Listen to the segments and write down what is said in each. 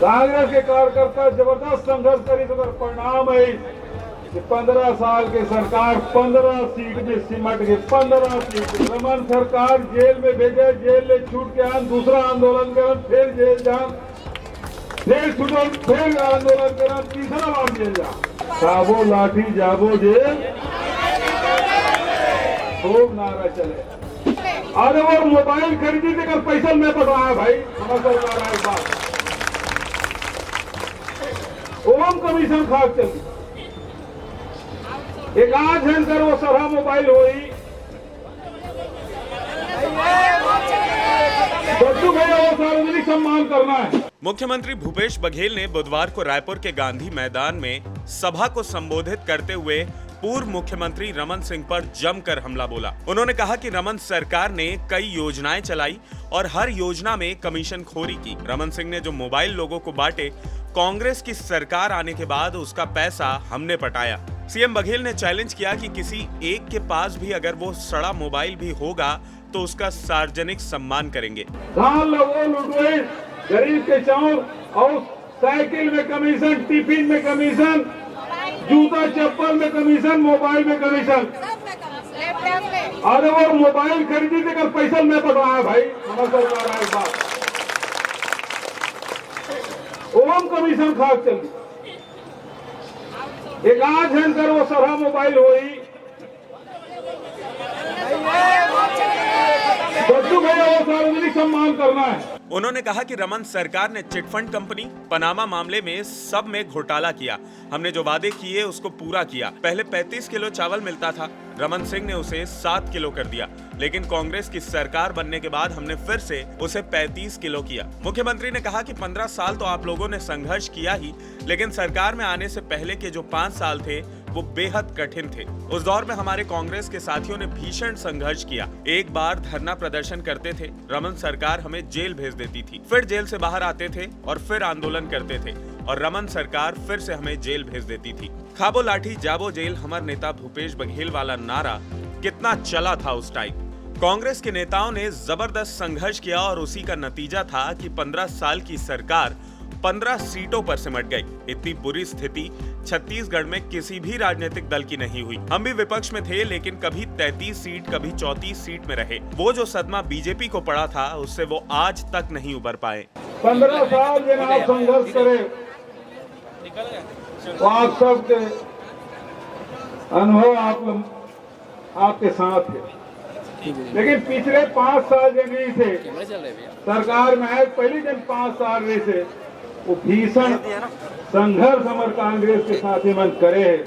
कांग्रेस के कार्यकर्ता जबरदस्त संघर्ष करी तो परिणाम है कि 15 साल की सरकार 15 सीट में सिमट गई। 15 सीट रमन सरकार जेल में भेजे, जेल में छूट के आन, दूसरा आंदोलन करन, फिर जेल जान, फिर छूटन, फिर आंदोलन करन, तीसरा बार जेल जा। साबो लाठी जाबो जेल, खूब नारा चले। अरे वो मोबाइल खरीदी थी, कल पैसा मैं पटाया भाई, हमारा सरकार आए बात ओम कमीशन खाक चली। एक आज है वो सभा मोबाइल हुई बच्चू भैया, वो सार्वजनिक सम्मान करना है। मुख्यमंत्री भूपेश बघेल ने बुधवार को रायपुर के गांधी मैदान में सभा को संबोधित करते हुए पूर्व मुख्यमंत्री रमन सिंह पर जमकर हमला बोला। उन्होंने कहा कि रमन सरकार ने कई योजनाएं चलाई और हर योजना में कमीशन खोरी की। रमन सिंह ने जो मोबाइल लोगों को बांटे, कांग्रेस की सरकार आने के बाद उसका पैसा हमने पटाया। सीएम बघेल ने चैलेंज किया कि किसी एक के पास भी अगर वो सड़ा मोबाइल भी होगा तो उसका सार्वजनिक सम्मान करेंगे। धान लगो लुटवे, गरीब के चाउर और साइकिल में कमीशन, टिफिन में कमीशन, जूता चप्पल में कमीशन, मोबाइल में कमीशन। अरे वो मोबाइल खरीदी थी, कल पैसा मैं पटाया भाई, हमारा सरकार आए बात ओम कमीशन खाक चली। एक आज है वो सभा मोबाइल हुई बच्चू भैया, वो सार्वजनिक सम्मान करना है। उन्होंने कहा कि रमन सरकार ने चिटफंड कंपनी, पनामा मामले में सब में घोटाला किया। हमने जो वादे किए उसको पूरा किया। पहले 35 किलो चावल मिलता था, रमन सिंह ने उसे 7 किलो कर दिया, लेकिन कांग्रेस की सरकार बनने के बाद हमने फिर से उसे 35 किलो किया। मुख्यमंत्री ने कहा कि 15 साल तो आप लोगों ने संघर्ष किया ही, लेकिन सरकार में आने से पहले के जो 5 साल थे वो बेहद कठिन थे। उस दौर में हमारे कांग्रेस के साथियों ने भीषण संघर्ष किया। एक बार धरना प्रदर्शन करते थे, रमन सरकार हमें जेल भेज देती थी, फिर जेल से बाहर आते थे और फिर आंदोलन करते थे और रमन सरकार फिर से हमें जेल भेज देती थी। खाबो लाठी जाबो जेल हमार नेता भूपेश बघेल वाला नारा कितना चला था उस टाइम। कांग्रेस के नेताओं ने जबरदस्त संघर्ष किया और उसी का नतीजा था कि 15 साल की सरकार 15 सीटों पर सिमट गई। इतनी बुरी स्थिति छत्तीसगढ़ में किसी भी राजनीतिक दल की नहीं हुई। हम भी विपक्ष में थे, लेकिन कभी 33 सीट, कभी 34 सीट में रहे। वो जो सदमा बीजेपी को पड़ा था, उससे वो आज तक नहीं उबर पाए। 15 साल में आप संघर्ष करे तो आप सबके अनुभव आपके साथ है, लेकिन पिछले 5 साल जो नहीं थे सरकार में है, पहले जन 5 साल रहे थे वो भीषण संघर्ष हमारे कांग्रेस के साथ ही मन करे है।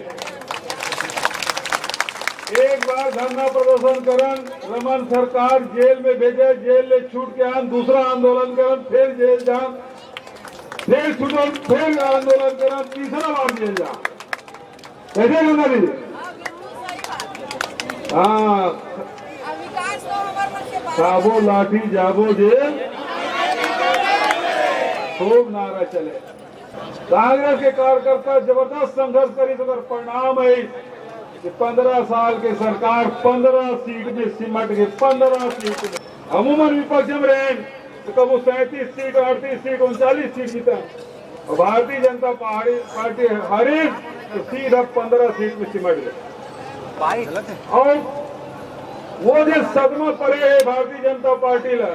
एक बार धरना प्रदर्शन करन, रमन सरकार जेल में भेजे, जेल में छूट के आन, दूसरा आंदोलन करन, फिर जेल जान, फिर छूटन, फिर आंदोलन करन, तीसरा बार जेल जा। कैसे करना दीजिए? हाँ, साबो लाठी जाबो जेल, खूब नारा चले। कांग्रेस के कार्यकर्ता जबरदस्त संघर्ष करी तो परिणाम है कि 15 साल की सरकार 15 सीट में सिमट गई। 15 सीट में अमूमन विपक्ष में रहे तो कब 37 सीट, 38 सीट, 39 सीट जीता और भारतीय जनता पार्टी हारी तो सीधा 15 सीट में सिमट गई। और वो जो सदमा पड़े है भारतीय जनता पार्टी ला,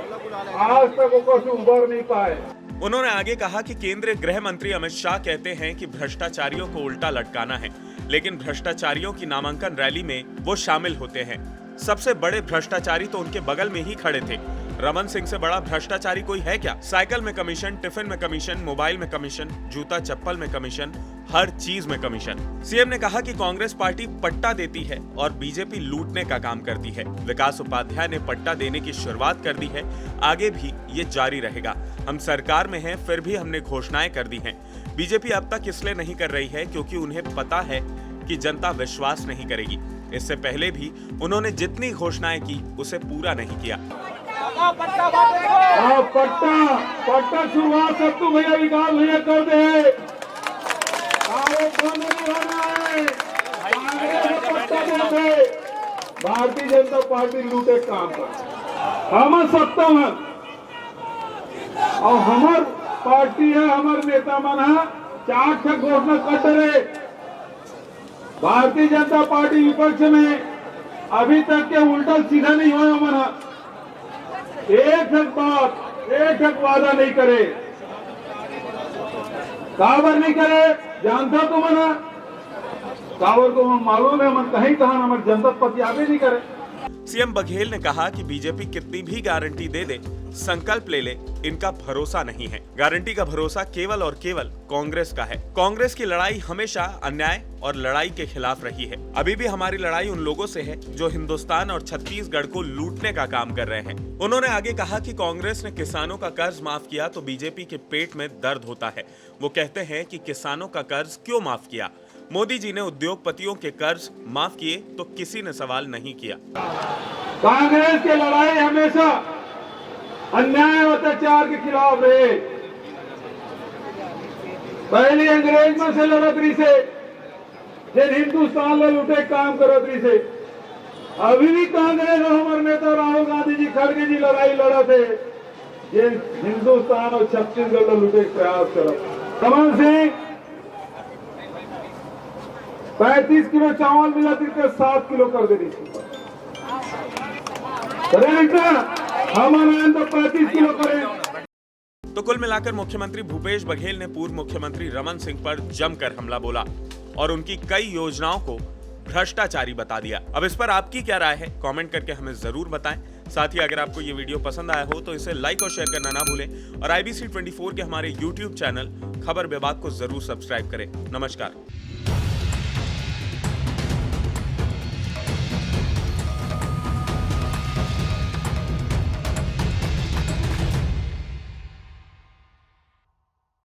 आज तक वो कुछ उभर नहीं पाए। उन्होंने आगे कहा कि केंद्रीय गृह मंत्री अमित शाह कहते हैं कि भ्रष्टाचारियों को उल्टा लटकाना है, लेकिन भ्रष्टाचारियों की नामांकन रैली में वो शामिल होते हैं। सबसे बड़े भ्रष्टाचारी तो उनके बगल में ही खड़े थे। रमन सिंह से बड़ा भ्रष्टाचारी कोई है क्या? साइकिल में कमीशन, टिफिन में कमीशन, मोबाइल में कमीशन, जूता चप्पल में कमीशन, हर चीज में कमीशन। सीएम ने कहा कि कांग्रेस पार्टी पट्टा देती है और बीजेपी लूटने का काम करती है। विकास उपाध्याय ने पट्टा देने की शुरुआत कर दी है, आगे भी ये जारी रहेगा। हम सरकार में हैं, फिर भी हमने घोषणाएं कर दी हैं। बीजेपी अब तक इसलिए नहीं कर रही है क्योंकि उन्हें पता है कि जनता विश्वास नहीं करेगी। इससे पहले भी उन्होंने जितनी घोषणाएं की उसे पूरा नहीं किया। पट्टा शुरुआत सब तो भैया विकास भैया कर दे। भारतीय जनता पार्टी लूटे काम कर, हम सत्ता में और हमार पार्टी है हमारे नेता मना चार छह घोषणा कर रहे। भारतीय जनता पार्टी विपक्ष में अभी तक के उल्टा सीधा नहीं हुआ मना, एक बात एक वादा नहीं करे, काबर नहीं करे जानता तो मना काबर को मालूम है मन कहीं कहा हमारे जनता पति आगे नहीं करे। सीएम बघेल ने कहा कि बीजेपी कितनी भी गारंटी दे दे, संकल्प ले ले, इनका भरोसा नहीं है। गारंटी का भरोसा केवल और केवल कांग्रेस का है। कांग्रेस की लड़ाई हमेशा अन्याय और लड़ाई के खिलाफ रही है। अभी भी हमारी लड़ाई उन लोगों से है जो हिंदुस्तान और छत्तीसगढ़ को लूटने का काम कर रहे हैं। उन्होंने आगे कहा कि कांग्रेस ने किसानों का कर्ज माफ किया तो बीजेपी के पेट में दर्द होता है। वो कहते हैं कि किसानों का कर्ज क्यों माफ किया? मोदी जी ने उद्योगपतियों के कर्ज माफ किए तो किसी ने सवाल नहीं किया। कांग्रेस की लड़ाई हमेशा अन्याय और अत्याचार के खिलाफ रहे। पहले अंग्रेज में से लड़त रही से, जिन हिंदुस्तान में लुटे काम करत रही से, अभी भी कांग्रेस और हमारे नेता राहुल गांधी जी खड़गे जी लड़ाई लड़ा थे, जिन हिंदुस्तान और छत्तीसगढ़ में लुटे प्रयास करत। रमन सिंह 35 किलो चावल मिला थी 7 किलो कर दे रही थी। हम तो 35 किलो करें। तो कुल मिलाकर मुख्यमंत्री भूपेश बघेल ने पूर्व मुख्यमंत्री रमन सिंह पर जमकर हमला बोला और उनकी कई योजनाओं को भ्रष्टाचारी बता दिया। अब इस पर आपकी क्या राय है? कमेंट करके हमें जरूर बताएं। साथ ही अगर आपको ये वीडियो पसंद आया हो तो इसे लाइक और शेयर करना ना भूलें और IBC 24 के हमारे YouTube चैनल खबर विभाग को जरूर सब्सक्राइब करें। नमस्कार।